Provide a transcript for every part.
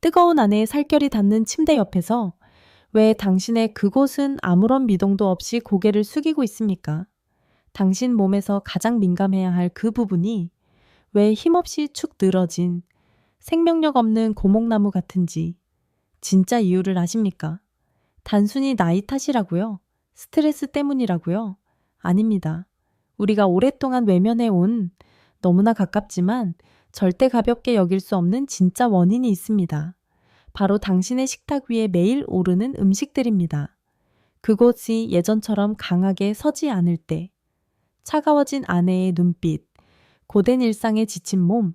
뜨거운 아내의 살결이 닿는 침대 옆에서 왜 당신의 그곳은 아무런 미동도 없이 고개를 숙이고 있습니까? 당신 몸에서 가장 민감해야 할 그 부분이 왜 힘없이 축 늘어진 생명력 없는 고목나무 같은지 진짜 이유를 아십니까? 단순히 나이 탓이라고요? 스트레스 때문이라고요? 아닙니다. 우리가 오랫동안 외면해 온 너무나 가깝지만 절대 가볍게 여길 수 없는 진짜 원인이 있습니다. 바로 당신의 식탁 위에 매일 오르는 음식들입니다. 그곳이 예전처럼 강하게 서지 않을 때, 차가워진 아내의 눈빛, 고된 일상에 지친 몸,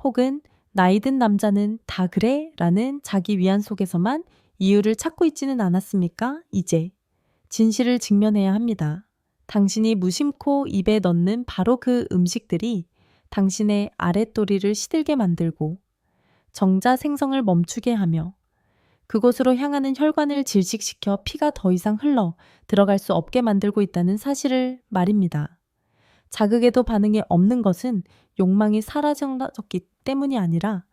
혹은 나이 든 남자는 다 그래? 라는 자기 위안 속에서만 이유를 찾고 있지는 않았습니까? 이제 진실을 직면해야 합니다. 당신이 무심코 입에 넣는 바로 그 음식들이 당신의 아랫도리를 시들게 만들고 정자 생성을 멈추게 하며 그곳으로 향하는 혈관을 질식시켜 피가 더 이상 흘러 들어갈 수 없게 만들고 있다는 사실을 말입니다. 자극에도 반응이 없는 것은 욕망이 사라졌기 때문이 아니라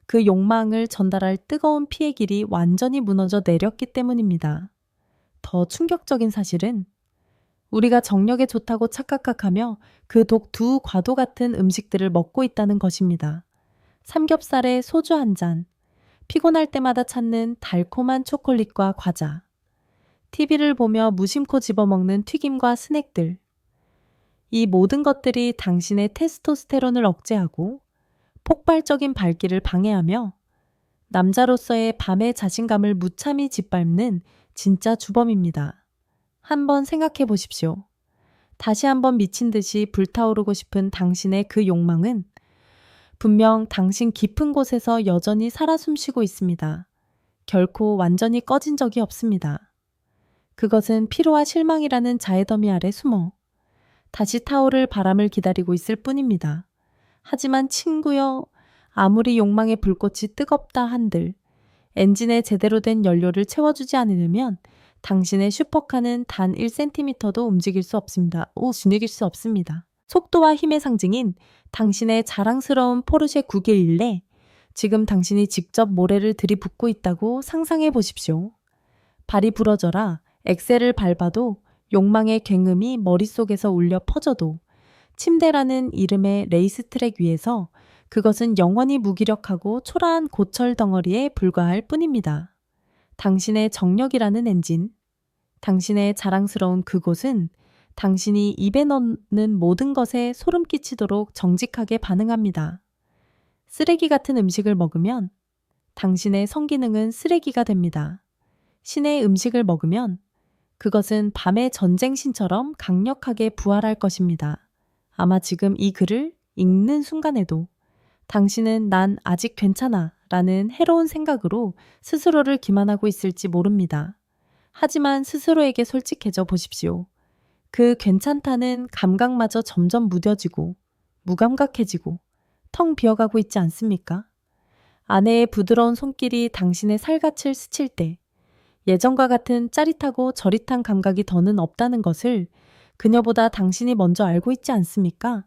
그 욕망을 전달할 뜨거운 피의 길이 완전히 무너져 내렸기 때문입니다. 더 충격적인 사실은 우리가 정력에 좋다고 착각하며 그 독 두 과도 같은 음식들을 먹고 있다는 것입니다. 삼겹살에 소주 한 잔, 피곤할 때마다 찾는 달콤한 초콜릿과 과자, TV를 보며 무심코 집어먹는 튀김과 스낵들. 이 모든 것들이 당신의 테스토스테론을 억제하고 폭발적인 발기를 방해하며 남자로서의 밤의 자신감을 무참히 짓밟는 진짜 주범입니다. 한번 생각해 보십시오. 다시 한번 미친 듯이 불타오르고 싶은 당신의 그 욕망은 분명 당신 깊은 곳에서 여전히 살아 숨쉬고 있습니다. 결코 완전히 꺼진 적이 없습니다. 그것은 피로와 실망이라는 자해더미 아래 숨어 다시 타오를 바람을 기다리고 있을 뿐입니다. 하지만 친구여, 아무리 욕망의 불꽃이 뜨겁다 한들 엔진에 제대로 된 연료를 채워주지 않으면 당신의 슈퍼카는 단 1cm도 움직일 수 없습니다. 속도와 힘의 상징인 당신의 자랑스러운 포르쉐 911에 지금 당신이 직접 모래를 들이붓고 있다고 상상해 보십시오. 발이 부러져라 엑셀을 밟아도 욕망의 굉음이 머릿속에서 울려 퍼져도 침대라는 이름의 레이스트랙 위에서 그것은 영원히 무기력하고 초라한 고철 덩어리에 불과할 뿐입니다. 당신의 정력이라는 엔진, 당신의 자랑스러운 그곳은 당신이 입에 넣는 모든 것에 소름 끼치도록 정직하게 반응합니다. 쓰레기 같은 음식을 먹으면 당신의 성기능은 쓰레기가 됩니다. 신의 음식을 먹으면 그것은 밤의 전쟁신처럼 강력하게 부활할 것입니다. 아마 지금 이 글을 읽는 순간에도 당신은 난 아직 괜찮아 라는 해로운 생각으로 스스로를 기만하고 있을지 모릅니다. 하지만 스스로에게 솔직해져 보십시오. 그 괜찮다는 감각마저 점점 무뎌지고 무감각해지고 텅 비어가고 있지 않습니까? 아내의 부드러운 손길이 당신의 살갗을 스칠 때 예전과 같은 짜릿하고 저릿한 감각이 더는 없다는 것을 그녀보다 당신이 먼저 알고 있지 않습니까?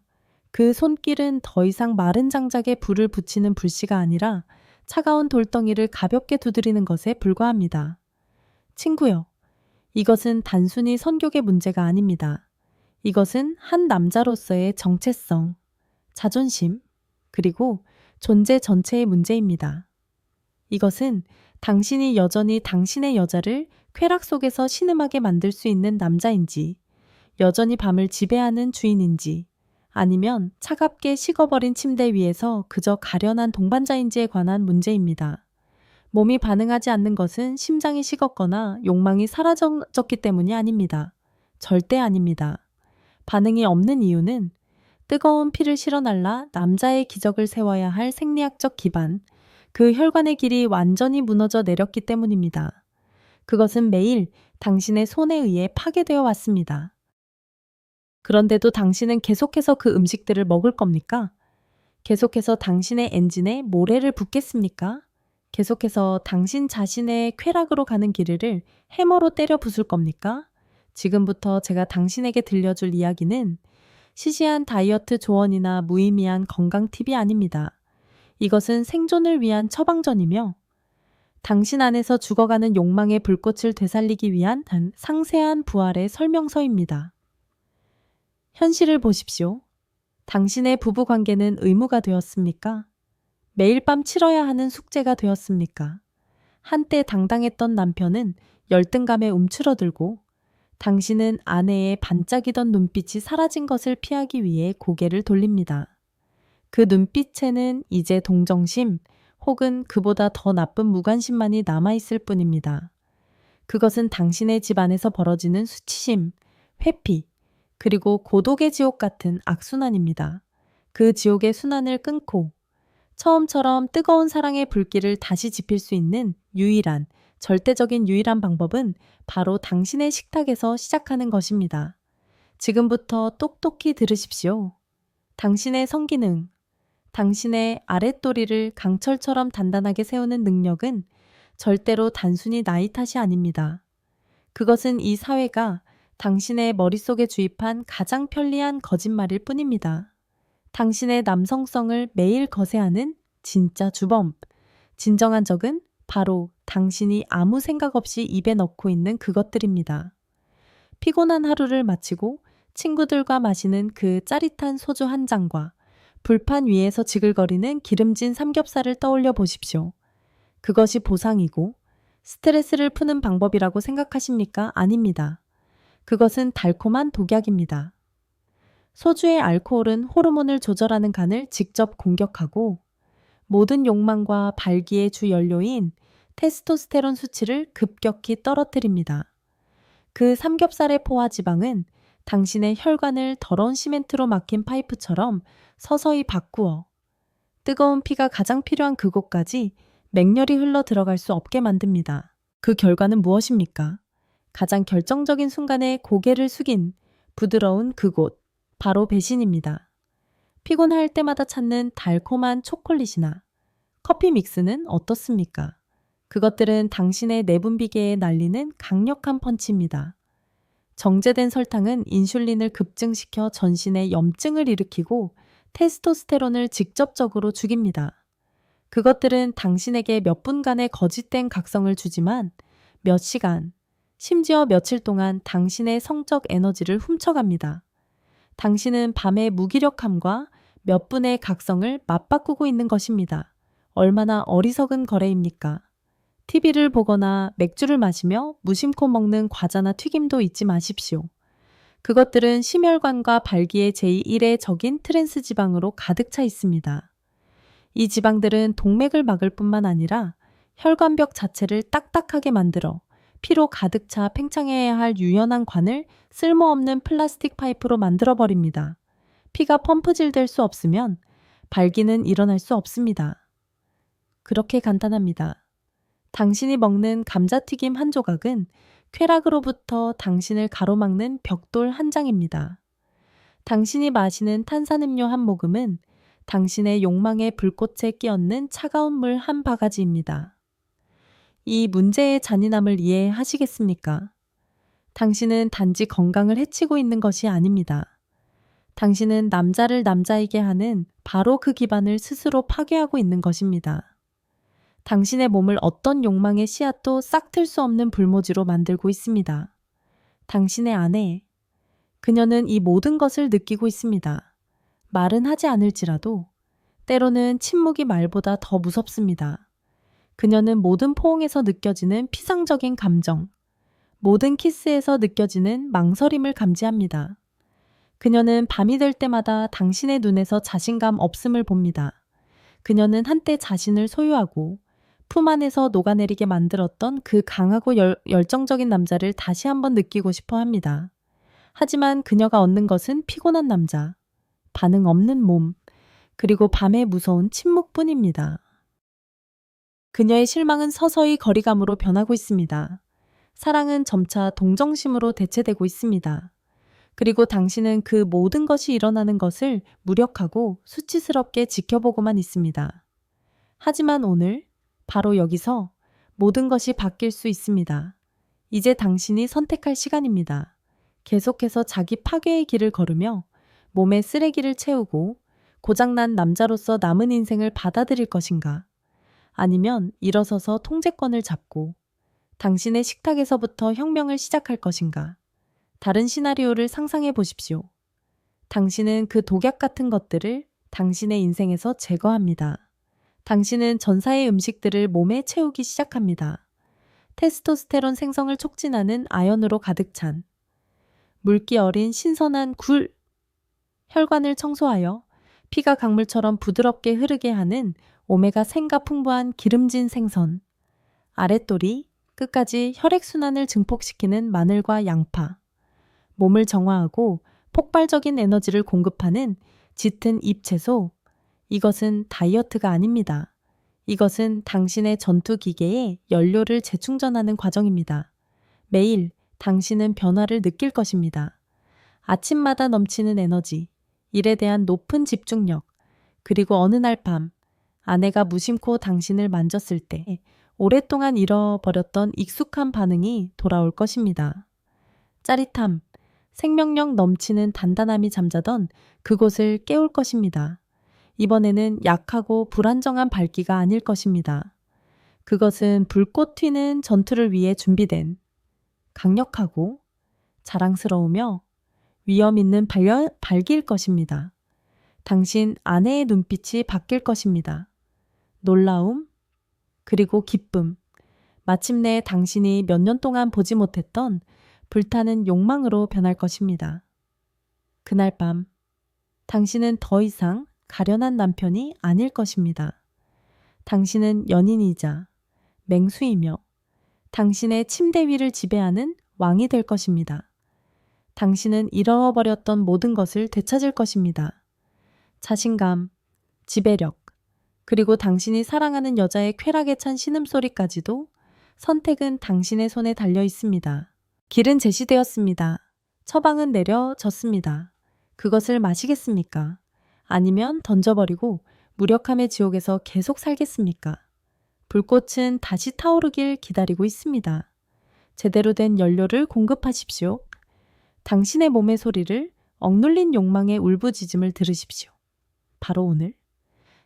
그 손길은 더 이상 마른 장작에 불을 붙이는 불씨가 아니라 차가운 돌덩이를 가볍게 두드리는 것에 불과합니다. 친구여, 이것은 단순히 선격의 문제가 아닙니다. 이것은 한 남자로서의 정체성, 자존심, 그리고 존재 전체의 문제입니다. 이것은 당신이 여전히 당신의 여자를 쾌락 속에서 신음하게 만들 수 있는 남자인지, 여전히 밤을 지배하는 주인인지, 아니면 차갑게 식어버린 침대 위에서 그저 가련한 동반자인지에 관한 문제입니다. 몸이 반응하지 않는 것은 심장이 식었거나 욕망이 사라졌기 때문이 아닙니다. 절대 아닙니다. 반응이 없는 이유는 뜨거운 피를 실어날라 남자의 기적을 세워야 할 생리학적 기반, 그 혈관의 길이 완전히 무너져 내렸기 때문입니다. 그것은 매일 당신의 손에 의해 파괴되어 왔습니다. 그런데도 당신은 계속해서 그 음식들을 먹을 겁니까? 계속해서 당신의 엔진에 모래를 붓겠습니까? 계속해서 당신 자신의 쾌락으로 가는 길을 해머로 때려 부술 겁니까? 지금부터 제가 당신에게 들려줄 이야기는 시시한 다이어트 조언이나 무의미한 건강 팁이 아닙니다. 이것은 생존을 위한 처방전이며 당신 안에서 죽어가는 욕망의 불꽃을 되살리기 위한 상세한 부활의 설명서입니다. 현실을 보십시오. 당신의 부부 관계는 의무가 되었습니까? 매일 밤 치러야 하는 숙제가 되었습니까? 한때 당당했던 남편은 열등감에 움츠러들고 당신은 아내의 반짝이던 눈빛이 사라진 것을 피하기 위해 고개를 돌립니다. 그 눈빛에는 이제 동정심 혹은 그보다 더 나쁜 무관심만이 남아있을 뿐입니다. 그것은 당신의 집 안에서 벌어지는 수치심, 회피, 그리고 고독의 지옥 같은 악순환입니다. 그 지옥의 순환을 끊고 처음처럼 뜨거운 사랑의 불길을 다시 지필 수 있는 절대적인 유일한 방법은 바로 당신의 식탁에서 시작하는 것입니다. 지금부터 똑똑히 들으십시오. 당신의 성기능, 당신의 아랫도리를 강철처럼 단단하게 세우는 능력은 절대로 단순히 나이 탓이 아닙니다. 그것은 이 사회가 당신의 머릿속에 주입한 가장 편리한 거짓말일 뿐입니다. 당신의 남성성을 매일 거세하는 진짜 주범, 진정한 적은 바로 당신이 아무 생각 없이 입에 넣고 있는 그것들입니다. 피곤한 하루를 마치고 친구들과 마시는 그 짜릿한 소주 한 잔과 불판 위에서 지글거리는 기름진 삼겹살을 떠올려 보십시오. 그것이 보상이고 스트레스를 푸는 방법이라고 생각하십니까? 아닙니다. 그것은 달콤한 독약입니다. 소주의 알코올은 호르몬을 조절하는 간을 직접 공격하고 모든 욕망과 발기의 주 연료인 테스토스테론 수치를 급격히 떨어뜨립니다. 그 삼겹살의 포화 지방은 당신의 혈관을 더러운 시멘트로 막힌 파이프처럼 서서히 바꾸어 뜨거운 피가 가장 필요한 그곳까지 맹렬히 흘러 들어갈 수 없게 만듭니다. 그 결과는 무엇입니까? 가장 결정적인 순간에 고개를 숙인 부드러운 그곳, 바로 배신입니다. 피곤할 때마다 찾는 달콤한 초콜릿이나 커피 믹스는 어떻습니까? 그것들은 당신의 내분비계에 날리는 강력한 펀치입니다. 정제된 설탕은 인슐린을 급증시켜 전신에 염증을 일으키고 테스토스테론을 직접적으로 죽입니다. 그것들은 당신에게 몇 분간의 거짓된 각성을 주지만 몇 시간, 심지어 며칠 동안 당신의 성적 에너지를 훔쳐갑니다. 당신은 밤의 무기력함과 몇 분의 각성을 맞바꾸고 있는 것입니다. 얼마나 어리석은 거래입니까? TV를 보거나 맥주를 마시며 무심코 먹는 과자나 튀김도 잊지 마십시오. 그것들은 심혈관과 발기의 제1의 적인 트랜스 지방으로 가득 차 있습니다. 이 지방들은 동맥을 막을 뿐만 아니라 혈관벽 자체를 딱딱하게 만들어 피로 가득 차 팽창해야 할 유연한 관을 쓸모없는 플라스틱 파이프로 만들어버립니다. 피가 펌프질 될 수 없으면 발기는 일어날 수 없습니다. 그렇게 간단합니다. 당신이 먹는 감자튀김 한 조각은 쾌락으로부터 당신을 가로막는 벽돌 한 장입니다. 당신이 마시는 탄산음료 한 모금은 당신의 욕망의 불꽃에 끼얹는 차가운 물 한 바가지입니다. 이 문제의 잔인함을 이해하시겠습니까? 당신은 단지 건강을 해치고 있는 것이 아닙니다. 당신은 남자를 남자이게 하는 바로 그 기반을 스스로 파괴하고 있는 것입니다. 당신의 몸을 어떤 욕망의 씨앗도 싹틀 수 없는 불모지로 만들고 있습니다. 당신의 아내, 그녀는 이 모든 것을 느끼고 있습니다. 말은 하지 않을지라도 때로는 침묵이 말보다 더 무섭습니다. 그녀는 모든 포옹에서 느껴지는 피상적인 감정, 모든 키스에서 느껴지는 망설임을 감지합니다. 그녀는 밤이 될 때마다 당신의 눈에서 자신감 없음을 봅니다. 그녀는 한때 자신을 소유하고 품 안에서 녹아내리게 만들었던 그 강하고 열정적인 남자를 다시 한번 느끼고 싶어 합니다. 하지만 그녀가 얻는 것은 피곤한 남자, 반응 없는 몸, 그리고 밤의 무서운 침묵뿐입니다. 그녀의 실망은 서서히 거리감으로 변하고 있습니다. 사랑은 점차 동정심으로 대체되고 있습니다. 그리고 당신은 그 모든 것이 일어나는 것을 무력하고 수치스럽게 지켜보고만 있습니다. 하지만 오늘 바로 여기서 모든 것이 바뀔 수 있습니다. 이제 당신이 선택할 시간입니다. 계속해서 자기 파괴의 길을 걸으며 몸에 쓰레기를 채우고 고장난 남자로서 남은 인생을 받아들일 것인가? 아니면 일어서서 통제권을 잡고 당신의 식탁에서부터 혁명을 시작할 것인가? 다른 시나리오를 상상해 보십시오. 당신은 그 독약 같은 것들을 당신의 인생에서 제거합니다. 당신은 전사의 음식들을 몸에 채우기 시작합니다. 테스토스테론 생성을 촉진하는 아연으로 가득 찬 물기 어린 신선한 굴, 혈관을 청소하여 피가 강물처럼 부드럽게 흐르게 하는 오메가3가 풍부한 기름진 생선, 아랫도리, 끝까지 혈액순환을 증폭시키는 마늘과 양파, 몸을 정화하고 폭발적인 에너지를 공급하는 짙은 잎채소, 이것은 다이어트가 아닙니다. 이것은 당신의 전투 기계에 연료를 재충전하는 과정입니다. 매일 당신은 변화를 느낄 것입니다. 아침마다 넘치는 에너지, 일에 대한 높은 집중력, 그리고 어느 날 밤 아내가 무심코 당신을 만졌을 때 오랫동안 잃어버렸던 익숙한 반응이 돌아올 것입니다. 짜릿함, 생명력 넘치는 단단함이 잠자던 그곳을 깨울 것입니다. 이번에는 약하고 불안정한 발기가 아닐 것입니다. 그것은 불꽃 튀는 전투를 위해 준비된 강력하고 자랑스러우며 위험 있는 발기일 것입니다. 당신 아내의 눈빛이 바뀔 것입니다. 놀라움, 그리고 기쁨, 마침내 당신이 몇 년 동안 보지 못했던 불타는 욕망으로 변할 것입니다. 그날 밤, 당신은 더 이상 가련한 남편이 아닐 것입니다. 당신은 연인이자 맹수이며 당신의 침대 위를 지배하는 왕이 될 것입니다. 당신은 잃어버렸던 모든 것을 되찾을 것입니다. 자신감, 지배력, 그리고 당신이 사랑하는 여자의 쾌락에 찬 신음소리까지도 선택은 당신의 손에 달려 있습니다. 길은 제시되었습니다. 처방은 내려졌습니다. 그것을 마시겠습니까? 아니면 던져버리고 무력함의 지옥에서 계속 살겠습니까? 불꽃은 다시 타오르길 기다리고 있습니다. 제대로 된 연료를 공급하십시오. 당신의 몸의 소리를 억눌린 욕망의 울부짖음을 들으십시오. 바로 오늘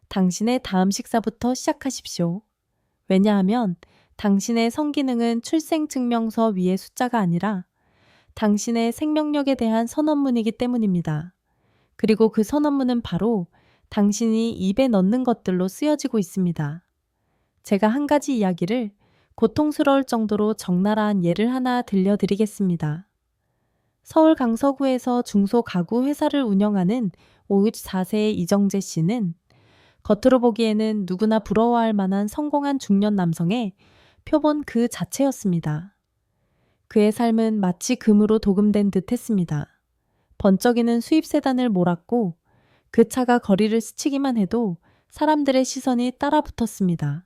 당신의 다음 식사부터 시작하십시오. 왜냐하면 당신의 성기능은 출생증명서 위의 숫자가 아니라 당신의 생명력에 대한 선언문이기 때문입니다. 그리고 그 선언문은 바로 당신이 입에 넣는 것들로 쓰여지고 있습니다. 제가 한 가지 이야기를 고통스러울 정도로 적나라한 예를 하나 들려드리겠습니다. 서울 강서구에서 중소가구 회사를 운영하는 54세의 이정재 씨는 겉으로 보기에는 누구나 부러워할 만한 성공한 중년 남성의 표본 그 자체였습니다. 그의 삶은 마치 금으로 도금된 듯 했습니다. 번쩍이는 수입세단을 몰았고 그 차가 거리를 스치기만 해도 사람들의 시선이 따라붙었습니다.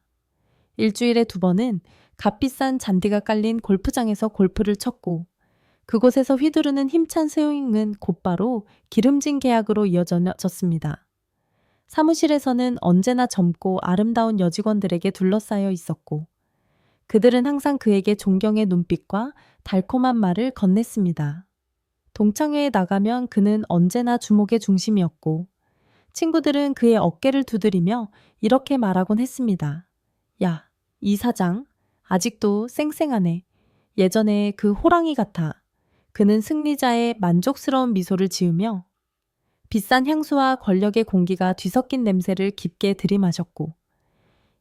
일주일에 2번은 값비싼 잔디가 깔린 골프장에서 골프를 쳤고 그곳에서 휘두르는 힘찬 스윙은 곧바로 기름진 계약으로 이어졌습니다. 사무실에서는 언제나 젊고 아름다운 여직원들에게 둘러싸여 있었고 그들은 항상 그에게 존경의 눈빛과 달콤한 말을 건넸습니다. 동창회에 나가면 그는 언제나 주목의 중심이었고 친구들은 그의 어깨를 두드리며 이렇게 말하곤 했습니다. 야, 이 사장, 아직도 쌩쌩하네. 예전에 그 호랑이 같아. 그는 승리자의 만족스러운 미소를 지으며 비싼 향수와 권력의 공기가 뒤섞인 냄새를 깊게 들이마셨고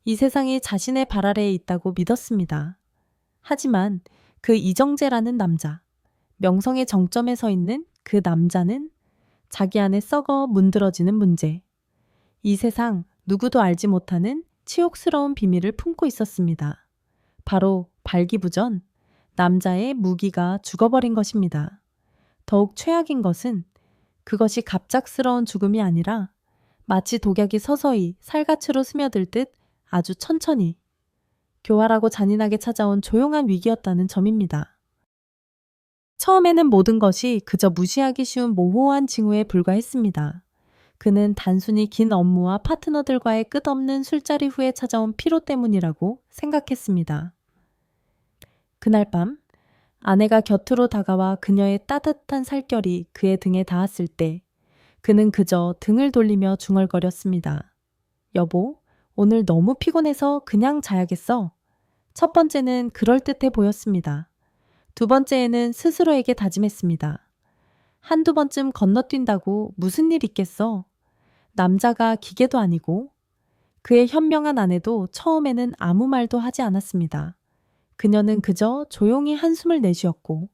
이 세상이 자신의 발 아래에 있다고 믿었습니다. 하지만 그 이정재라는 남자, 명성의 정점에 서 있는 그 남자는 자기 안에 썩어 문드러지는 문제, 이 세상 누구도 알지 못하는 치욕스러운 비밀을 품고 있었습니다. 바로 발기부전, 남자의 무기가 죽어버린 것입니다. 더욱 최악인 것은 그것이 갑작스러운 죽음이 아니라 마치 독약이 서서히 살갗으로 스며들 듯 아주 천천히 교활하고 잔인하게 찾아온 조용한 위기였다는 점입니다. 처음에는 모든 것이 그저 무시하기 쉬운 모호한 징후에 불과했습니다. 그는 단순히 긴 업무와 파트너들과의 끝없는 술자리 후에 찾아온 피로 때문이라고 생각했습니다. 그날 밤 아내가 곁으로 다가와 그녀의 따뜻한 살결이 그의 등에 닿았을 때 그는 그저 등을 돌리며 중얼거렸습니다. 여보, 오늘 너무 피곤해서 그냥 자야겠어. 첫 번째는 그럴듯해 보였습니다. 두 번째에는 스스로에게 다짐했습니다. 한두 번쯤 건너뛴다고 무슨 일 있겠어? 남자가 기계도 아니고. 그의 현명한 아내도 처음에는 아무 말도 하지 않았습니다. 그녀는 그저 조용히 한숨을 내쉬었고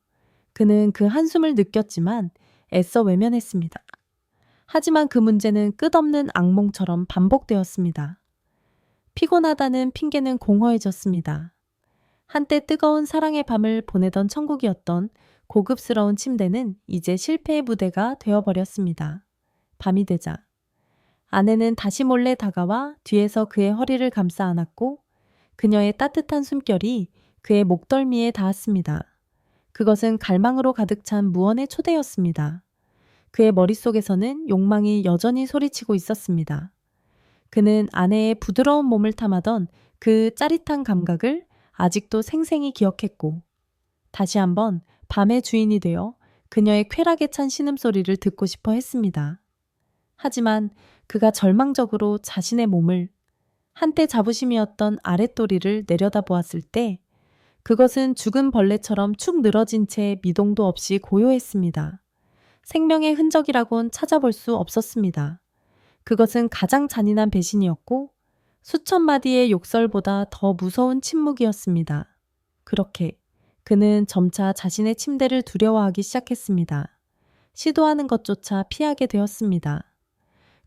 그는 그 한숨을 느꼈지만 애써 외면했습니다. 하지만 그 문제는 끝없는 악몽처럼 반복되었습니다. 피곤하다는 핑계는 공허해졌습니다. 한때 뜨거운 사랑의 밤을 보내던 천국이었던 고급스러운 침대는 이제 실패의 무대가 되어버렸습니다. 밤이 되자 아내는 다시 몰래 다가와 뒤에서 그의 허리를 감싸 안았고 그녀의 따뜻한 숨결이 그의 목덜미에 닿았습니다. 그것은 갈망으로 가득 찬 무언의 초대였습니다. 그의 머릿속에서는 욕망이 여전히 소리치고 있었습니다. 그는 아내의 부드러운 몸을 탐하던 그 짜릿한 감각을 아직도 생생히 기억했고 다시 한번 밤의 주인이 되어 그녀의 쾌락에 찬 신음소리를 듣고 싶어 했습니다. 하지만 그가 절망적으로 자신의 몸을 한때 자부심이었던 아랫도리를 내려다보았을 때 그것은 죽은 벌레처럼 축 늘어진 채 미동도 없이 고요했습니다. 생명의 흔적이라곤 찾아볼 수 없었습니다. 그것은 가장 잔인한 배신이었고 수천 마디의 욕설보다 더 무서운 침묵이었습니다. 그렇게 그는 점차 자신의 침대를 두려워하기 시작했습니다. 시도하는 것조차 피하게 되었습니다.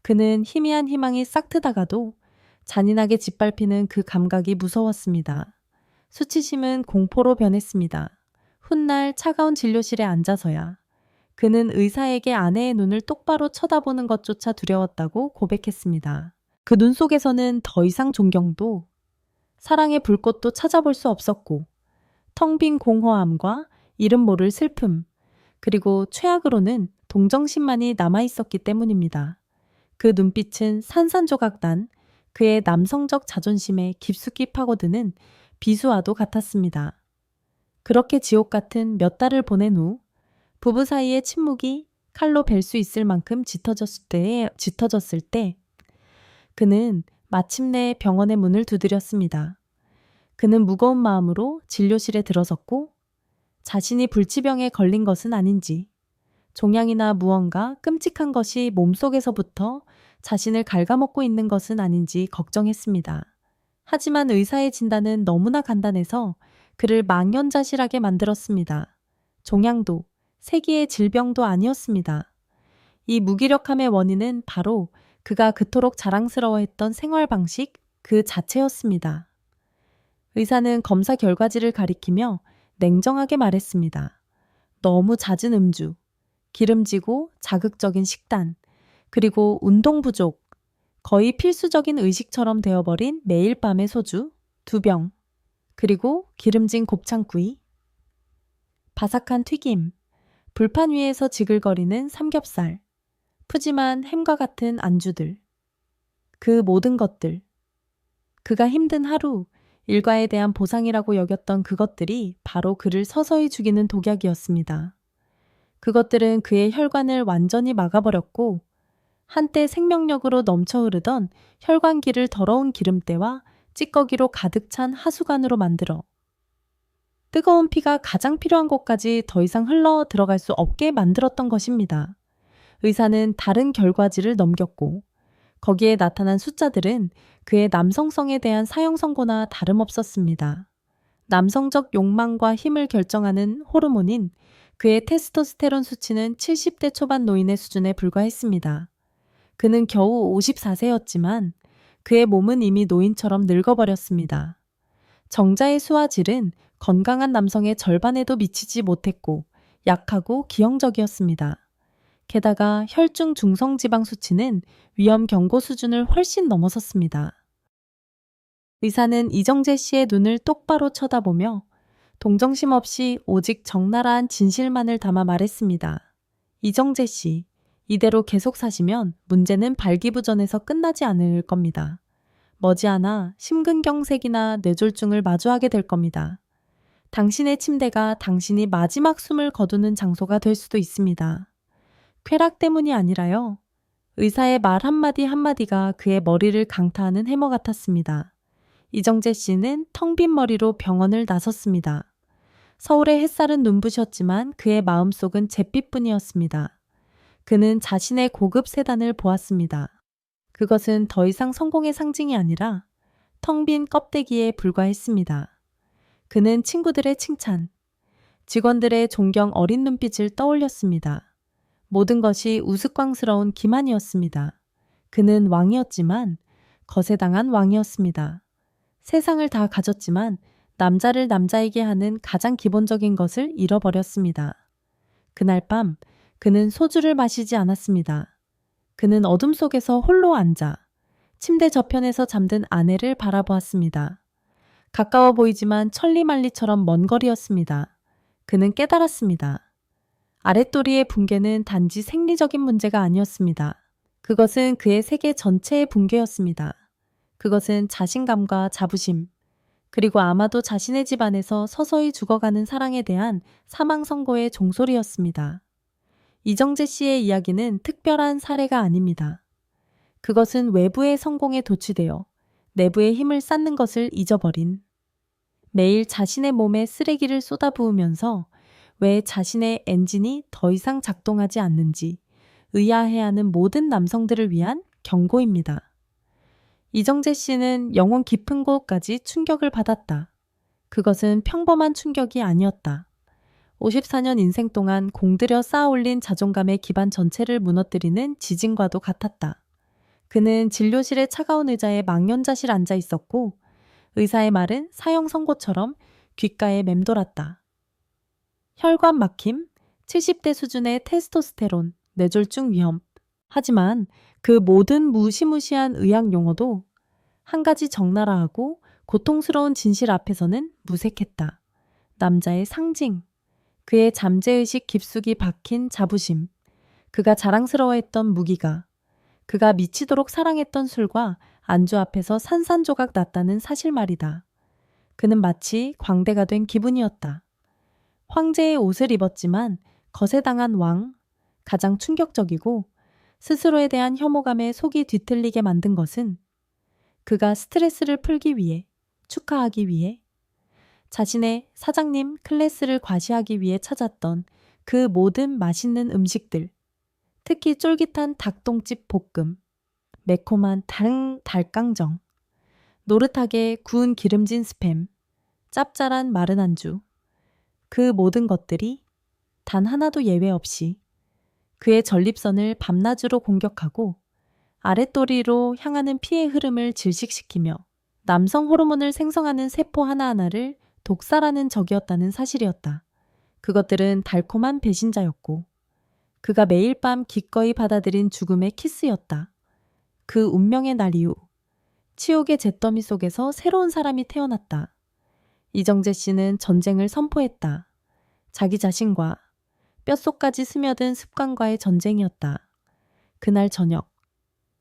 그는 희미한 희망이 싹 트다가도 잔인하게 짓밟히는 그 감각이 무서웠습니다. 수치심은 공포로 변했습니다. 훗날 차가운 진료실에 앉아서야 그는 의사에게 아내의 눈을 똑바로 쳐다보는 것조차 두려웠다고 고백했습니다. 그 눈 속에서는 더 이상 존경도 사랑의 불꽃도 찾아볼 수 없었고 텅 빈 공허함과 이름 모를 슬픔 그리고 최악으로는 동정심만이 남아있었기 때문입니다. 그 눈빛은 산산조각 난 그의 남성적 자존심에 깊숙이 파고드는 비수와도 같았습니다. 그렇게 지옥 같은 몇 달을 보낸 후 부부 사이의 침묵이 칼로 벨 수 있을 만큼 짙어졌을 때 그는 마침내 병원의 문을 두드렸습니다. 그는 무거운 마음으로 진료실에 들어섰고 자신이 불치병에 걸린 것은 아닌지 종양이나 무언가 끔찍한 것이 몸속에서부터 자신을 갉아먹고 있는 것은 아닌지 걱정했습니다. 하지만 의사의 진단은 너무나 간단해서 그를 망연자실하게 만들었습니다. 종양도 세기의 질병도 아니었습니다. 이 무기력함의 원인은 바로 그가 그토록 자랑스러워했던 생활 방식 그 자체였습니다. 의사는 검사 결과지를 가리키며 냉정하게 말했습니다. 너무 잦은 음주, 기름지고 자극적인 식단, 그리고 운동 부족, 거의 필수적인 의식처럼 되어버린 매일 밤의 소주 2병, 그리고 기름진 곱창구이, 바삭한 튀김, 불판 위에서 지글거리는 삼겹살, 푸짐한 햄과 같은 안주들. 그 모든 것들. 그가 힘든 하루, 일과에 대한 보상이라고 여겼던 그것들이 바로 그를 서서히 죽이는 독약이었습니다. 그것들은 그의 혈관을 완전히 막아버렸고 한때 생명력으로 넘쳐 흐르던 혈관기를 더러운 기름때와 찌꺼기로 가득 찬 하수관으로 만들어 뜨거운 피가 가장 필요한 곳까지 더 이상 흘러 들어갈 수 없게 만들었던 것입니다. 의사는 다른 결과지를 넘겼고 거기에 나타난 숫자들은 그의 남성성에 대한 사형 선고나 다름없었습니다. 남성적 욕망과 힘을 결정하는 호르몬인 그의 테스토스테론 수치는 70대 초반 노인의 수준에 불과했습니다. 그는 겨우 54세였지만 그의 몸은 이미 노인처럼 늙어버렸습니다. 정자의 수와 질은 건강한 남성의 절반에도 미치지 못했고 약하고 기형적이었습니다. 게다가 혈중 중성지방 수치는 위험 경고 수준을 훨씬 넘어섰습니다. 의사는 이정재 씨의 눈을 똑바로 쳐다보며 동정심 없이 오직 적나라한 진실만을 담아 말했습니다. 이정재 씨, 이대로 계속 사시면 문제는 발기부전에서 끝나지 않을 겁니다. 머지않아 심근경색이나 뇌졸중을 마주하게 될 겁니다. 당신의 침대가 당신이 마지막 숨을 거두는 장소가 될 수도 있습니다. 쾌락 때문이 아니라요. 의사의 말 한마디 한마디가 그의 머리를 강타하는 해머 같았습니다. 이정재 씨는 텅 빈 머리로 병원을 나섰습니다. 서울의 햇살은 눈부셨지만 그의 마음속은 잿빛뿐이었습니다. 그는 자신의 고급 세단을 보았습니다. 그것은 더 이상 성공의 상징이 아니라 텅 빈 껍데기에 불과했습니다. 그는 친구들의 칭찬, 직원들의 존경 어린 눈빛을 떠올렸습니다. 모든 것이 우스꽝스러운 기만이었습니다. 그는 왕이었지만 거세당한 왕이었습니다. 세상을 다 가졌지만 남자를 남자에게 하는 가장 기본적인 것을 잃어버렸습니다. 그날 밤 그는 소주를 마시지 않았습니다. 그는 어둠 속에서 홀로 앉아 침대 저편에서 잠든 아내를 바라보았습니다. 가까워 보이지만 천리만리처럼 먼 거리였습니다. 그는 깨달았습니다. 아랫도리의 붕괴는 단지 생리적인 문제가 아니었습니다. 그것은 그의 세계 전체의 붕괴였습니다. 그것은 자신감과 자부심, 그리고 아마도 자신의 집안에서 서서히 죽어가는 사랑에 대한 사망 선고의 종소리였습니다. 이정재 씨의 이야기는 특별한 사례가 아닙니다. 그것은 외부의 성공에 도취되어 내부의 힘을 쌓는 것을 잊어버린, 매일 자신의 몸에 쓰레기를 쏟아부으면서 왜 자신의 엔진이 더 이상 작동하지 않는지 의아해하는 모든 남성들을 위한 경고입니다. 이정재 씨는 영혼 깊은 곳까지 충격을 받았다. 그것은 평범한 충격이 아니었다. 54년 인생 동안 공들여 쌓아올린 자존감의 기반 전체를 무너뜨리는 지진과도 같았다. 그는 진료실의 차가운 의자에 망연자실 앉아 있었고 의사의 말은 사형 선고처럼 귓가에 맴돌았다. 혈관 막힘, 70대 수준의 테스토스테론, 뇌졸중 위험. 하지만 그 모든 무시무시한 의학 용어도 한 가지 적나라하고 고통스러운 진실 앞에서는 무색했다. 남자의 상징, 그의 잠재의식 깊숙이 박힌 자부심, 그가 자랑스러워했던 무기가, 그가 미치도록 사랑했던 술과 안주 앞에서 산산조각 났다는 사실 말이다. 그는 마치 광대가 된 기분이었다. 황제의 옷을 입었지만 거세당한 왕, 가장 충격적이고 스스로에 대한 혐오감에 속이 뒤틀리게 만든 것은 그가 스트레스를 풀기 위해, 축하하기 위해, 자신의 사장님 클래스를 과시하기 위해 찾았던 그 모든 맛있는 음식들, 특히 쫄깃한 닭똥집 볶음, 매콤한 닭강정, 노릇하게 구운 기름진 스팸, 짭짤한 마른 안주, 그 모든 것들이 단 하나도 예외 없이 그의 전립선을 밤낮으로 공격하고 아랫도리로 향하는 피의 흐름을 질식시키며 남성 호르몬을 생성하는 세포 하나하나를 독살하는 적이었다는 사실이었다. 그것들은 달콤한 배신자였고 그가 매일 밤 기꺼이 받아들인 죽음의 키스였다. 그 운명의 날 이후 치욕의 잿더미 속에서 새로운 사람이 태어났다. 이정재 씨는 전쟁을 선포했다. 자기 자신과 뼛속까지 스며든 습관과의 전쟁이었다. 그날 저녁,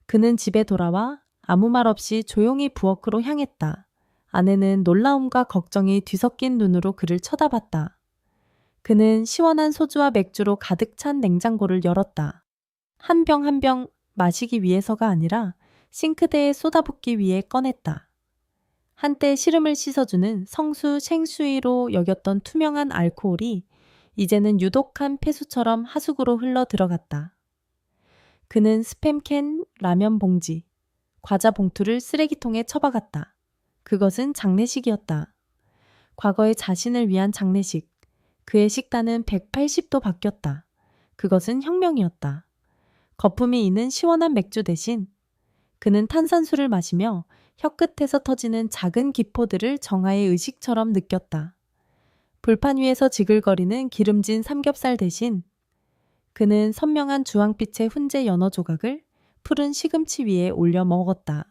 그는 집에 돌아와 아무 말 없이 조용히 부엌으로 향했다. 아내는 놀라움과 걱정이 뒤섞인 눈으로 그를 쳐다봤다. 그는 시원한 소주와 맥주로 가득 찬 냉장고를 열었다. 한 병 한 병 마시기 위해서가 아니라 싱크대에 쏟아붓기 위해 꺼냈다. 한때 시름을 씻어주는 성수 생수위로 여겼던 투명한 알코올이 이제는 유독한 폐수처럼 하수구로 흘러 들어갔다. 그는 스팸캔, 라면 봉지, 과자 봉투를 쓰레기통에 처박았다. 그것은 장례식이었다. 과거의 자신을 위한 장례식. 그의 식단은 180도 바뀌었다. 그것은 혁명이었다. 거품이 있는 시원한 맥주 대신 그는 탄산수를 마시며 혀끝에서 터지는 작은 기포들을 정화의 의식처럼 느꼈다. 불판 위에서 지글거리는 기름진 삼겹살 대신 그는 선명한 주황빛의 훈제 연어 조각을 푸른 시금치 위에 올려 먹었다.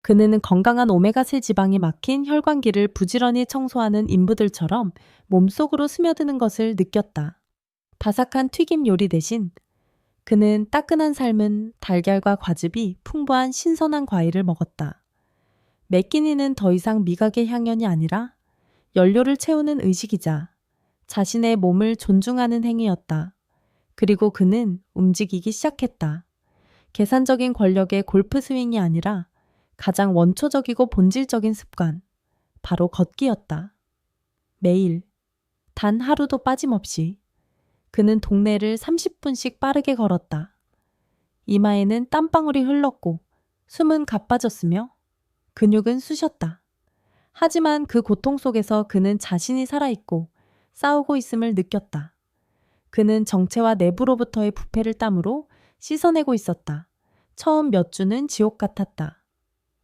그는 건강한 오메가3 지방이 막힌 혈관기를 부지런히 청소하는 인부들처럼 몸속으로 스며드는 것을 느꼈다. 바삭한 튀김 요리 대신 그는 따끈한 삶은 달걀과 과즙이 풍부한 신선한 과일을 먹었다. 매끼니는 더 이상 미각의 향연이 아니라 연료를 채우는 의식이자 자신의 몸을 존중하는 행위였다. 그리고 그는 움직이기 시작했다. 계산적인 권력의 골프 스윙이 아니라 가장 원초적이고 본질적인 습관, 바로 걷기였다. 매일, 단 하루도 빠짐없이 그는 동네를 30분씩 빠르게 걸었다. 이마에는 땀방울이 흘렀고 숨은 가빠졌으며 근육은 쑤셨다. 하지만 그 고통 속에서 그는 자신이 살아있고 싸우고 있음을 느꼈다. 그는 정체와 내부로부터의 부패를 땀으로 씻어내고 있었다. 처음 몇 주는 지옥 같았다.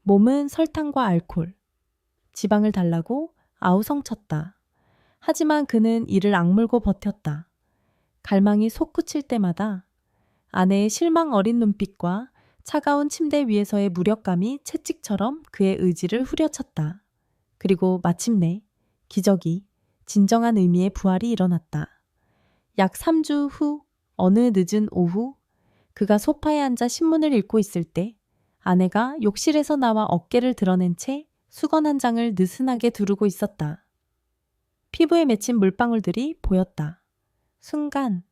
몸은 설탕과 알코올, 지방을 달라고 아우성쳤다. 하지만 그는 이를 악물고 버텼다. 갈망이 솟구칠 때마다 아내의 실망 어린 눈빛과 차가운 침대 위에서의 무력감이 채찍처럼 그의 의지를 후려쳤다. 그리고 마침내 기적이, 진정한 의미의 부활이 일어났다. 약 3주 후 어느 늦은 오후 그가 소파에 앉아 신문을 읽고 있을 때 아내가 욕실에서 나와 어깨를 드러낸 채 수건 한 장을 느슨하게 두르고 있었다. 피부에 맺힌 물방울들이 보였다. 순간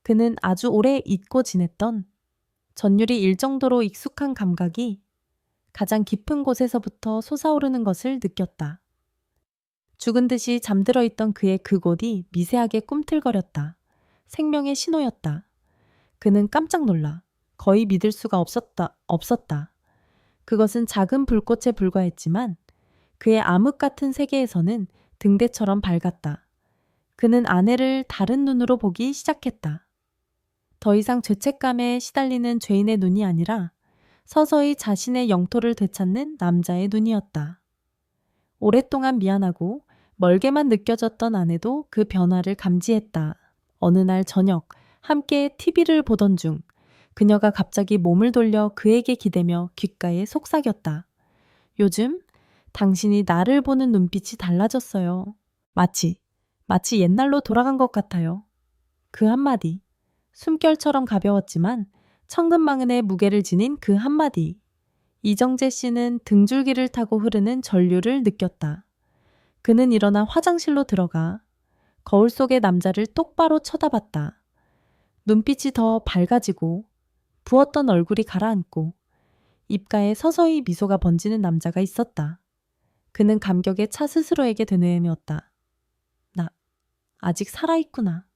그는 아주 오래 잊고 지냈던 전율이 일 정도로 익숙한 감각이 가장 깊은 곳에서부터 솟아오르는 것을 느꼈다. 죽은 듯이 잠들어 있던 그의 그곳이 미세하게 꿈틀거렸다. 생명의 신호였다. 그는 깜짝 놀라 거의 믿을 수가 없었다. 그것은 작은 불꽃에 불과했지만 그의 암흑 같은 세계에서는 등대처럼 밝았다. 그는 아내를 다른 눈으로 보기 시작했다. 더 이상 죄책감에 시달리는 죄인의 눈이 아니라 서서히 자신의 영토를 되찾는 남자의 눈이었다. 오랫동안 미안하고 멀게만 느껴졌던 아내도 그 변화를 감지했다. 어느 날 저녁 함께 TV를 보던 중 그녀가 갑자기 몸을 돌려 그에게 기대며 귓가에 속삭였다. 요즘 당신이 나를 보는 눈빛이 달라졌어요. 마치 옛날로 돌아간 것 같아요. 그 한마디, 숨결처럼 가벼웠지만 천근만근의 무게를 지닌 그 한마디. 이정재 씨는 등줄기를 타고 흐르는 전류를 느꼈다. 그는 일어나 화장실로 들어가 거울 속의 남자를 똑바로 쳐다봤다. 눈빛이 더 밝아지고 부었던 얼굴이 가라앉고 입가에 서서히 미소가 번지는 남자가 있었다. 그는 감격에 차 스스로에게 되뇌었다. 나 아직 살아있구나.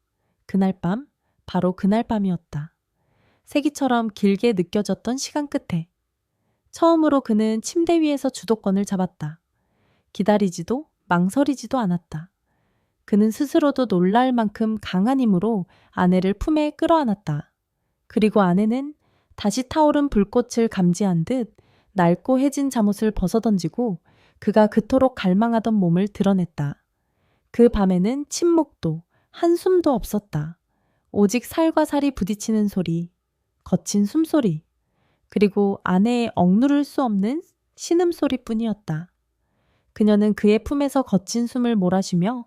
그날 밤, 바로 그날 밤이었다. 세기처럼 길게 느껴졌던 시간 끝에 처음으로 그는 침대 위에서 주도권을 잡았다. 기다리지도 망설이지도 않았다. 그는 스스로도 놀랄 만큼 강한 힘으로 아내를 품에 끌어안았다. 그리고 아내는 다시 타오른 불꽃을 감지한 듯 낡고 해진 잠옷을 벗어던지고 그가 그토록 갈망하던 몸을 드러냈다. 그 밤에는 침묵도 한숨도 없었다. 오직 살과 살이 부딪히는 소리, 거친 숨소리, 그리고 아내의 억누를 수 없는 신음소리뿐이었다. 그녀는 그의 품에서 거친 숨을 몰아쉬며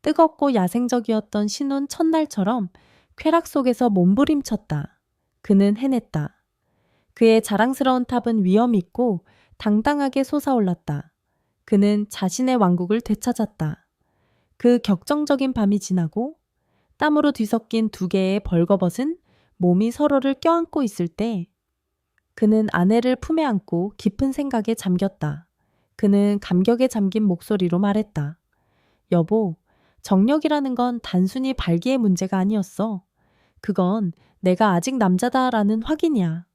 뜨겁고 야생적이었던 신혼 첫날처럼 쾌락 속에서 몸부림쳤다. 그는 해냈다. 그의 자랑스러운 탑은 위엄 있고 당당하게 솟아올랐다. 그는 자신의 왕국을 되찾았다. 그 격정적인 밤이 지나고 땀으로 뒤섞인 두 개의 벌거벗은 몸이 서로를 껴안고 있을 때 그는 아내를 품에 안고 깊은 생각에 잠겼다. 그는 감격에 잠긴 목소리로 말했다. 여보, 정력이라는 건 단순히 발기의 문제가 아니었어. 그건 내가 아직 남자다라는 확인이야.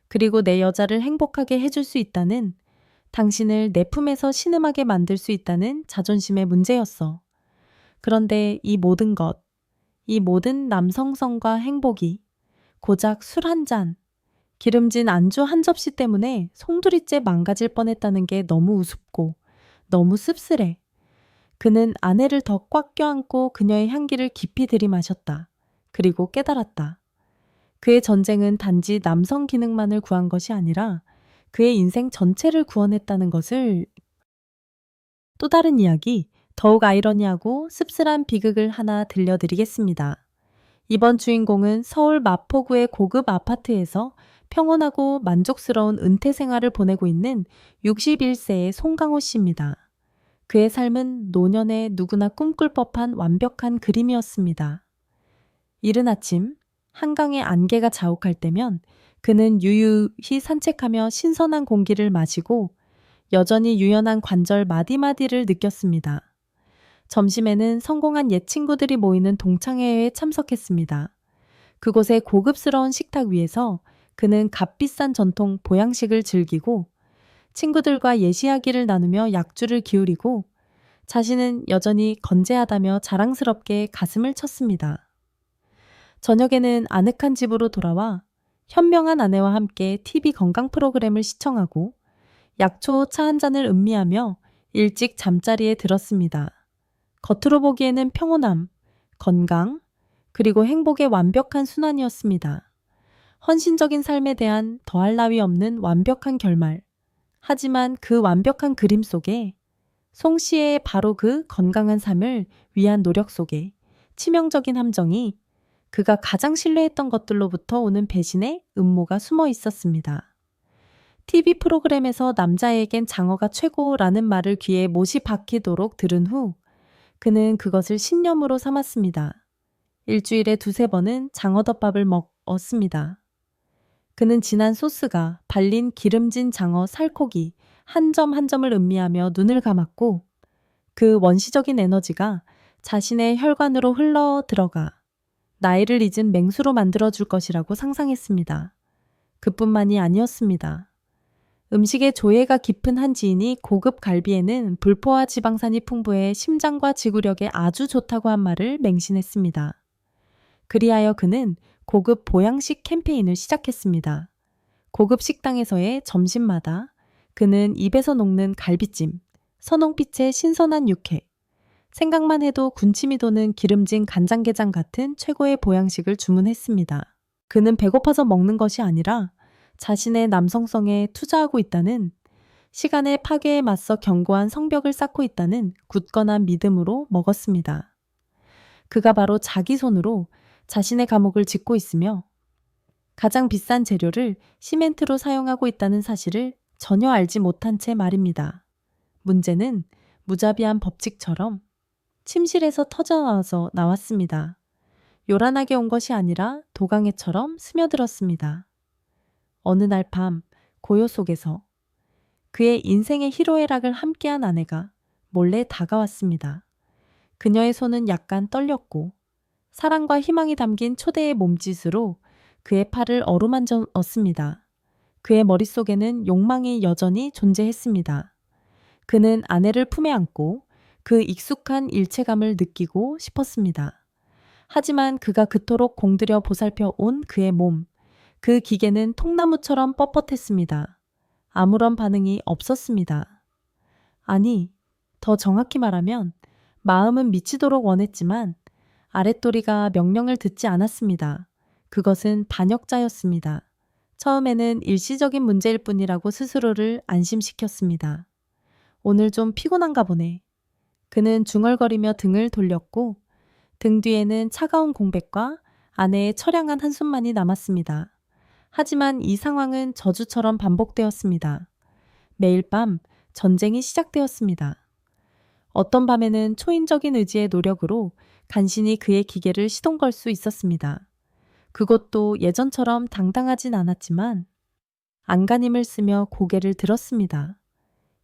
그리고 내 여자를 행복하게 해줄 수 있다는, 당신을 내 품에서 신음하게 만들 수 있다는 자존심의 문제였어. 그런데 이 모든 것, 이 모든 남성성과 행복이 고작 술 한 잔, 기름진 안주 한 접시 때문에 송두리째 망가질 뻔했다는 게 너무 우습고 너무 씁쓸해. 그는 아내를 더 꽉 껴안고 그녀의 향기를 깊이 들이마셨다. 그리고 깨달았다. 그의 전쟁은 단지 남성 기능만을 구한 것이 아니라 그의 인생 전체를 구원했다는 것을. 또 다른 이야기, 더욱 아이러니하고 씁쓸한 비극을 하나 들려드리겠습니다. 이번 주인공은 서울 마포구의 고급 아파트에서 평온하고 만족스러운 은퇴 생활을 보내고 있는 61세의 송강호 씨입니다. 그의 삶은 노년에 누구나 꿈꿀 법한 완벽한 그림이었습니다. 이른 아침, 한강의 안개가 자욱할 때면 그는 유유히 산책하며 신선한 공기를 마시고 여전히 유연한 관절 마디마디를 느꼈습니다. 점심에는 성공한 옛 친구들이 모이는 동창회에 참석했습니다. 그곳의 고급스러운 식탁 위에서 그는 값비싼 전통 보양식을 즐기고 친구들과 옛 이야기를 나누며 약주를 기울이고 자신은 여전히 건재하다며 자랑스럽게 가슴을 쳤습니다. 저녁에는 아늑한 집으로 돌아와 현명한 아내와 함께 TV 건강 프로그램을 시청하고 약초 차 한 잔을 음미하며 일찍 잠자리에 들었습니다. 겉으로 보기에는 평온함, 건강, 그리고 행복의 완벽한 순환이었습니다. 헌신적인 삶에 대한 더할 나위 없는 완벽한 결말. 하지만 그 완벽한 그림 속에 송 씨의 바로 그 건강한 삶을 위한 노력 속에 치명적인 함정이 그가 가장 신뢰했던 것들로부터 오는 배신의 음모가 숨어 있었습니다. TV 프로그램에서 남자에겐 장어가 최고라는 말을 귀에 못이 박히도록 들은 후 그는 그것을 신념으로 삼았습니다. 일주일에 2~3번은 장어덮밥을 먹었습니다. 그는 진한 소스가 발린 기름진 장어 살코기 한 점 한 점을 음미하며 눈을 감았고 그 원시적인 에너지가 자신의 혈관으로 흘러 들어가 나이를 잊은 맹수로 만들어줄 것이라고 상상했습니다. 그뿐만이 아니었습니다. 음식의 조예가 깊은 한 지인이 고급 갈비에는 불포화 지방산이 풍부해 심장과 지구력에 아주 좋다고 한 말을 맹신했습니다. 그리하여 그는 고급 보양식 캠페인을 시작했습니다. 고급 식당에서의 점심마다 그는 입에서 녹는 갈비찜, 선홍빛의 신선한 육회, 생각만 해도 군침이 도는 기름진 간장게장 같은 최고의 보양식을 주문했습니다. 그는 배고파서 먹는 것이 아니라 자신의 남성성에 투자하고 있다는, 시간의 파괴에 맞서 견고한 성벽을 쌓고 있다는 굳건한 믿음으로 먹었습니다. 그가 바로 자기 손으로 자신의 감옥을 짓고 있으며 가장 비싼 재료를 시멘트로 사용하고 있다는 사실을 전혀 알지 못한 채 말입니다. 문제는 무자비한 법칙처럼 침실에서 터져나와서 나왔습니다. 요란하게 온 것이 아니라 도강해처럼 스며들었습니다. 어느 날 밤 고요 속에서 그의 인생의 희로애락을 함께한 아내가 몰래 다가왔습니다. 그녀의 손은 약간 떨렸고 사랑과 희망이 담긴 초대의 몸짓으로 그의 팔을 어루만졌습니다. 그의 머릿속에는 욕망이 여전히 존재했습니다. 그는 아내를 품에 안고 그 익숙한 일체감을 느끼고 싶었습니다. 하지만 그가 그토록 공들여 보살펴 온 그의 몸, 그 기계는 통나무처럼 뻣뻣했습니다. 아무런 반응이 없었습니다. 아니, 더 정확히 말하면 마음은 미치도록 원했지만 아랫도리가 명령을 듣지 않았습니다. 그것은 반역자였습니다. 처음에는 일시적인 문제일 뿐이라고 스스로를 안심시켰습니다. 오늘 좀 피곤한가 보네. 그는 중얼거리며 등을 돌렸고 등 뒤에는 차가운 공백과 아내의 처량한 한숨만이 남았습니다. 하지만 이 상황은 저주처럼 반복되었습니다. 매일 밤 전쟁이 시작되었습니다. 어떤 밤에는 초인적인 의지의 노력으로 간신히 그의 기계를 시동 걸 수 있었습니다. 그것도 예전처럼 당당하진 않았지만 안간힘을 쓰며 고개를 들었습니다.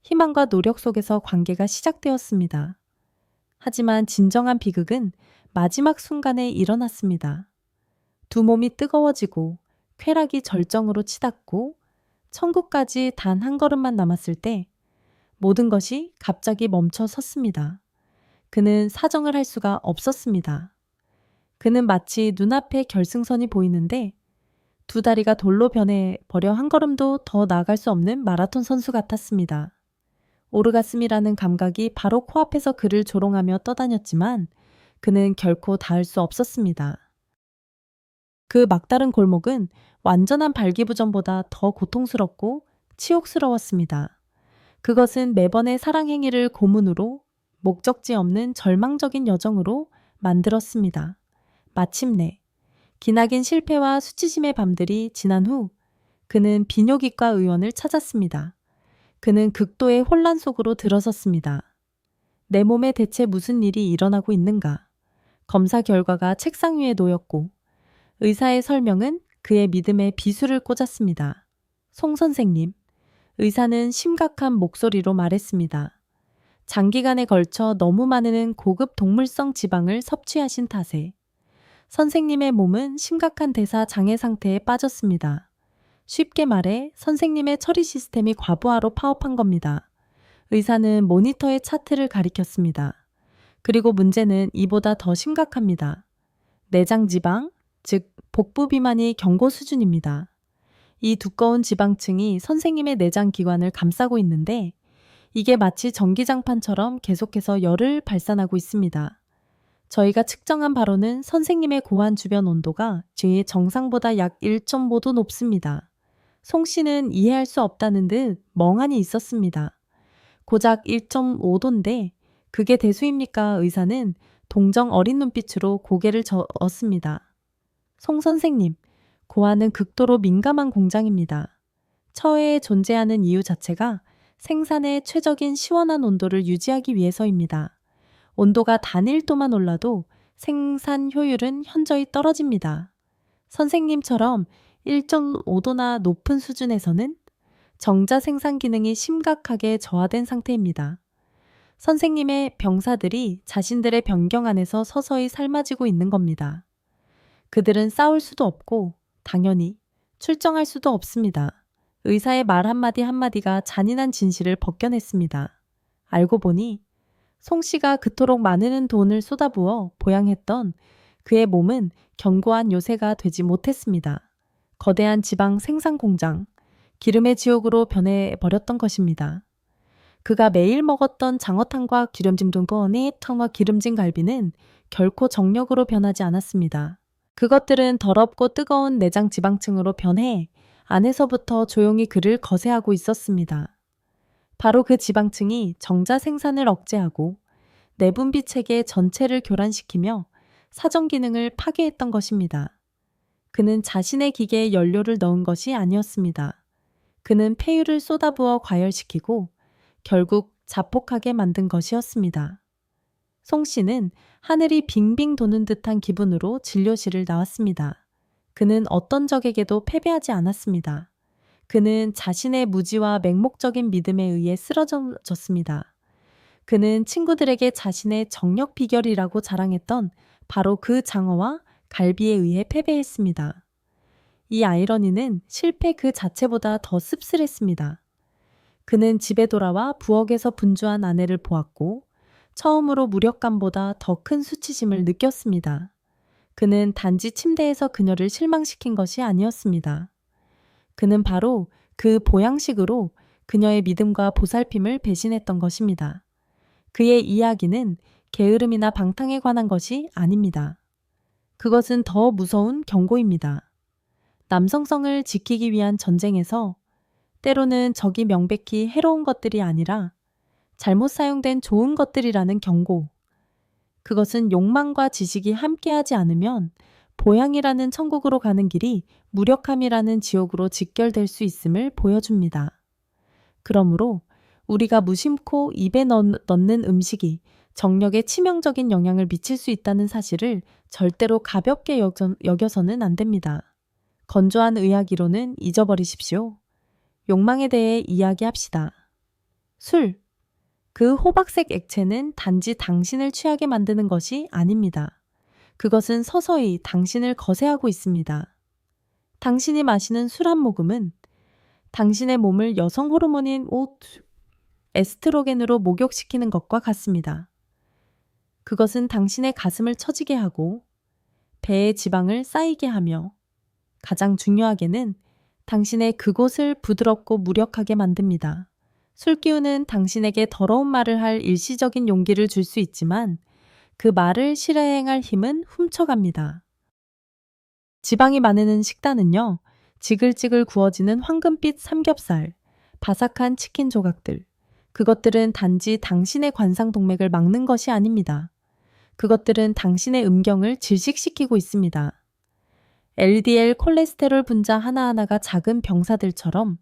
희망과 노력 속에서 관계가 시작되었습니다. 하지만 진정한 비극은 마지막 순간에 일어났습니다. 두 몸이 뜨거워지고 쾌락이 절정으로 치닫고 천국까지 단 한 걸음만 남았을 때 모든 것이 갑자기 멈춰 섰습니다. 그는 사정을 할 수가 없었습니다. 그는 마치 눈앞에 결승선이 보이는데 두 다리가 돌로 변해버려 한 걸음도 더 나아갈 수 없는 마라톤 선수 같았습니다. 오르가슴이라는 감각이 바로 코앞에서 그를 조롱하며 떠다녔지만 그는 결코 닿을 수 없었습니다. 그 막다른 골목은 완전한 발기부전보다 더 고통스럽고 치욕스러웠습니다. 그것은 매번의 사랑행위를 고문으로 목적지 없는 절망적인 여정으로 만들었습니다. 마침내 기나긴 실패와 수치심의 밤들이 지난 후 그는 비뇨기과 의원을 찾았습니다. 그는 극도의 혼란 속으로 들어섰습니다. 내 몸에 대체 무슨 일이 일어나고 있는가? 검사 결과가 책상 위에 놓였고 의사의 설명은 그의 믿음에 비수를 꽂았습니다. 송 선생님, 의사는 심각한 목소리로 말했습니다. 장기간에 걸쳐 너무 많은 고급 동물성 지방을 섭취하신 탓에 선생님의 몸은 심각한 대사 장애 상태에 빠졌습니다. 쉽게 말해 선생님의 처리 시스템이 과부하로 파업한 겁니다. 의사는 모니터의 차트를 가리켰습니다. 그리고 문제는 이보다 더 심각합니다. 내장 지방, 즉 복부 비만이 경고 수준입니다. 이 두꺼운 지방층이 선생님의 내장 기관을 감싸고 있는데 이게 마치 전기장판처럼 계속해서 열을 발산하고 있습니다. 저희가 측정한 바로는 선생님의 고환 주변 온도가 제 정상보다 약 1.5도 높습니다. 송 씨는 이해할 수 없다는 듯 멍하니 있었습니다. 고작 1.5도인데 그게 대수입니까? 의사는 동정 어린 눈빛으로 고개를 저었습니다. 송 선생님, 고환은 극도로 민감한 공장입니다. 처해에 존재하는 이유 자체가 생산의 최적인 시원한 온도를 유지하기 위해서입니다. 온도가 단 1도만 올라도 생산 효율은 현저히 떨어집니다. 선생님처럼 1.5도나 높은 수준에서는 정자 생산 기능이 심각하게 저하된 상태입니다. 선생님의 병사들이 자신들의 병경 안에서 서서히 삶아지고 있는 겁니다. 그들은 싸울 수도 없고 당연히 출정할 수도 없습니다. 의사의 말 한마디 한마디가 잔인한 진실을 벗겨냈습니다. 알고 보니 송 씨가 그토록 많은 돈을 쏟아부어 보양했던 그의 몸은 견고한 요새가 되지 못했습니다. 거대한 지방 생산 공장, 기름의 지옥으로 변해버렸던 것입니다. 그가 매일 먹었던 장어탕과 기름진 동포네탕과 기름진 갈비는 결코 정력으로 변하지 않았습니다. 그것들은 더럽고 뜨거운 내장 지방층으로 변해 안에서부터 조용히 그를 거세하고 있었습니다. 바로 그 지방층이 정자 생산을 억제하고 내분비 체계 전체를 교란시키며 사정 기능을 파괴했던 것입니다. 그는 자신의 기계에 연료를 넣은 것이 아니었습니다. 그는 폐유를 쏟아부어 과열시키고 결국 자폭하게 만든 것이었습니다. 송 씨는 하늘이 빙빙 도는 듯한 기분으로 진료실을 나왔습니다. 그는 어떤 적에게도 패배하지 않았습니다. 그는 자신의 무지와 맹목적인 믿음에 의해 쓰러졌습니다. 그는 친구들에게 자신의 정력 비결이라고 자랑했던 바로 그 장어와 갈비에 의해 패배했습니다. 이 아이러니는 실패 그 자체보다 더 씁쓸했습니다. 그는 집에 돌아와 부엌에서 분주한 아내를 보았고 처음으로 무력감보다 더 큰 수치심을 느꼈습니다. 그는 단지 침대에서 그녀를 실망시킨 것이 아니었습니다. 그는 바로 그 보양식으로 그녀의 믿음과 보살핌을 배신했던 것입니다. 그의 이야기는 게으름이나 방탕에 관한 것이 아닙니다. 그것은 더 무서운 경고입니다. 남성성을 지키기 위한 전쟁에서 때로는 적이 명백히 해로운 것들이 아니라 잘못 사용된 좋은 것들이라는 경고. 그것은 욕망과 지식이 함께하지 않으면 보양이라는 천국으로 가는 길이 무력함이라는 지옥으로 직결될 수 있음을 보여줍니다. 그러므로 우리가 무심코 입에 넣는 음식이 정력에 치명적인 영향을 미칠 수 있다는 사실을 절대로 가볍게 여겨서는 안 됩니다. 건조한 의학 이론은 잊어버리십시오. 욕망에 대해 이야기합시다. 술. 그 호박색 액체는 단지 당신을 취하게 만드는 것이 아닙니다. 그것은 서서히 당신을 거세하고 있습니다. 당신이 마시는 술 한 모금은 당신의 몸을 여성 호르몬인 에스트로겐으로 목욕시키는 것과 같습니다. 그것은 당신의 가슴을 처지게 하고 배의 지방을 쌓이게 하며 가장 중요하게는 당신의 그곳을 부드럽고 무력하게 만듭니다. 술기운은 당신에게 더러운 말을 할 일시적인 용기를 줄 수 있지만 그 말을 실행할 힘은 훔쳐갑니다. 지방이 많은 식단은요, 지글지글 구워지는 황금빛 삼겹살, 바삭한 치킨 조각들, 그것들은 단지 당신의 관상동맥을 막는 것이 아닙니다. 그것들은 당신의 음경을 질식시키고 있습니다. LDL 콜레스테롤 분자 하나하나가 작은 병사들처럼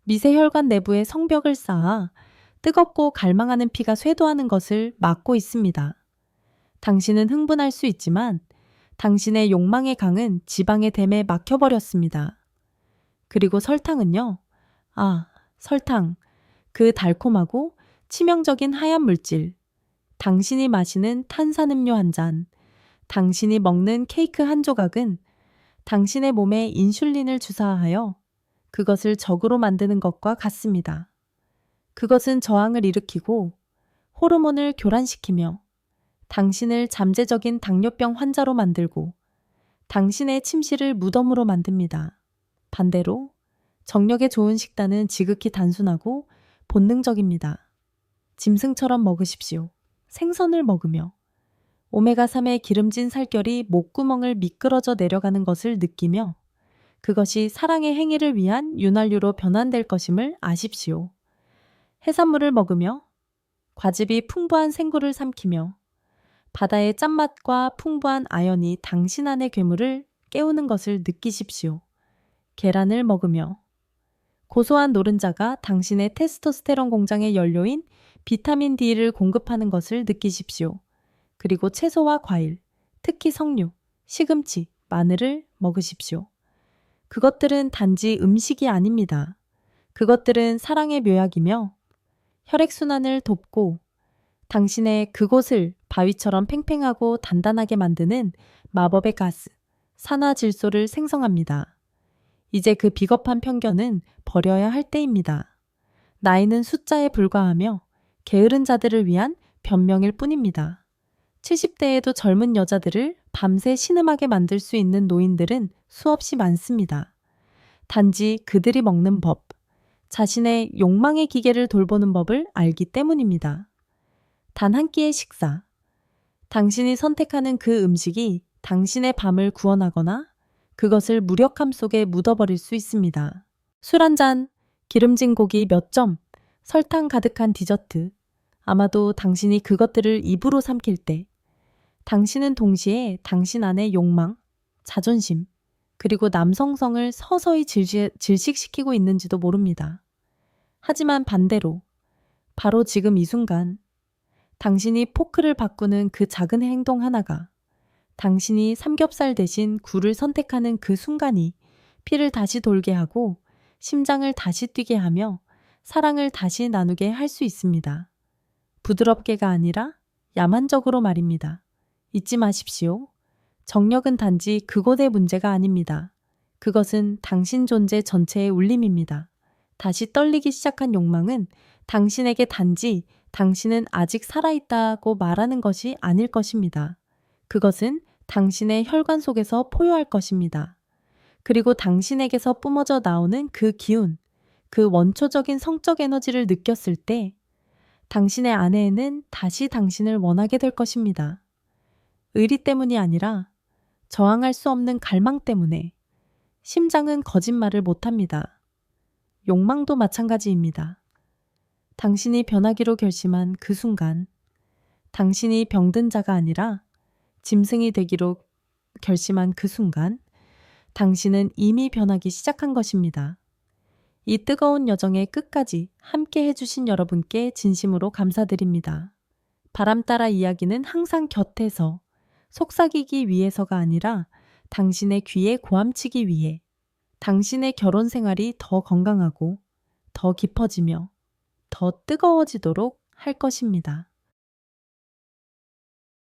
미세혈관 내부에 성벽을 쌓아 뜨겁고 갈망하는 피가 쇄도하는 것을 막고 있습니다. 당신은 흥분할 수 있지만 당신의 욕망의 강은 지방의 댐에 막혀버렸습니다. 그리고 설탕은요? 아, 설탕. 그 달콤하고 치명적인 하얀 물질. 당신이 마시는 탄산음료 한 잔. 당신이 먹는 케이크 한 조각은 당신의 몸에 인슐린을 주사하여 그것을 적으로 만드는 것과 같습니다. 그것은 저항을 일으키고 호르몬을 교란시키며 당신을 잠재적인 당뇨병 환자로 만들고 당신의 침실을 무덤으로 만듭니다. 반대로 정력에 좋은 식단은 지극히 단순하고 본능적입니다. 짐승처럼 먹으십시오. 생선을 먹으며 오메가3의 기름진 살결이 목구멍을 미끄러져 내려가는 것을 느끼며 그것이 사랑의 행위를 위한 윤활유로 변환될 것임을 아십시오. 해산물을 먹으며 과즙이 풍부한 생굴을 삼키며 바다의 짠맛과 풍부한 아연이 당신 안의 괴물을 깨우는 것을 느끼십시오. 계란을 먹으며 고소한 노른자가 당신의 테스토스테론 공장의 연료인 비타민 D를 공급하는 것을 느끼십시오. 그리고 채소와 과일, 특히 석류, 시금치, 마늘을 먹으십시오. 그것들은 단지 음식이 아닙니다. 그것들은 사랑의 묘약이며 혈액순환을 돕고 당신의 그곳을 바위처럼 팽팽하고 단단하게 만드는 마법의 가스, 산화질소를 생성합니다. 이제 그 비겁한 편견은 버려야 할 때입니다. 나이는 숫자에 불과하며 게으른 자들을 위한 변명일 뿐입니다. 70대에도 젊은 여자들을 밤새 신음하게 만들 수 있는 노인들은 수없이 많습니다. 단지 그들이 먹는 법, 자신의 욕망의 기계를 돌보는 법을 알기 때문입니다. 단 한 끼의 식사, 당신이 선택하는 그 음식이 당신의 밤을 구원하거나 그것을 무력함 속에 묻어버릴 수 있습니다. 술 한 잔, 기름진 고기 몇 점, 설탕 가득한 디저트, 아마도 당신이 그것들을 입으로 삼킬 때 당신은 동시에 당신 안의 욕망, 자존심, 그리고 남성성을 서서히 질식시키고 있는지도 모릅니다. 하지만 반대로 바로 지금 이 순간 당신이 포크를 바꾸는 그 작은 행동 하나가 당신이 삼겹살 대신 굴을 선택하는 그 순간이 피를 다시 돌게 하고 심장을 다시 뛰게 하며 사랑을 다시 나누게 할 수 있습니다. 부드럽게가 아니라 야만적으로 말입니다. 잊지 마십시오. 정력은 단지 그곳의 문제가 아닙니다. 그것은 당신 존재 전체의 울림입니다. 다시 떨리기 시작한 욕망은 당신에게 단지 당신은 아직 살아있다고 말하는 것이 아닐 것입니다. 그것은 당신의 혈관 속에서 포효할 것입니다. 그리고 당신에게서 뿜어져 나오는 그 기운, 그 원초적인 성적 에너지를 느꼈을 때 당신의 아내는 다시 당신을 원하게 될 것입니다. 의리 때문이 아니라 저항할 수 없는 갈망 때문에 심장은 거짓말을 못합니다. 욕망도 마찬가지입니다. 당신이 변하기로 결심한 그 순간, 당신이 병든 자가 아니라 짐승이 되기로 결심한 그 순간, 당신은 이미 변하기 시작한 것입니다. 이 뜨거운 여정의 끝까지 함께 해주신 여러분께 진심으로 감사드립니다. 바람따라 이야기는 항상 곁에서 속삭이기 위해서가 아니라 당신의 귀에 고함치기 위해 당신의 결혼 생활이 더 건강하고 더 깊어지며 더 뜨거워지도록 할 것입니다.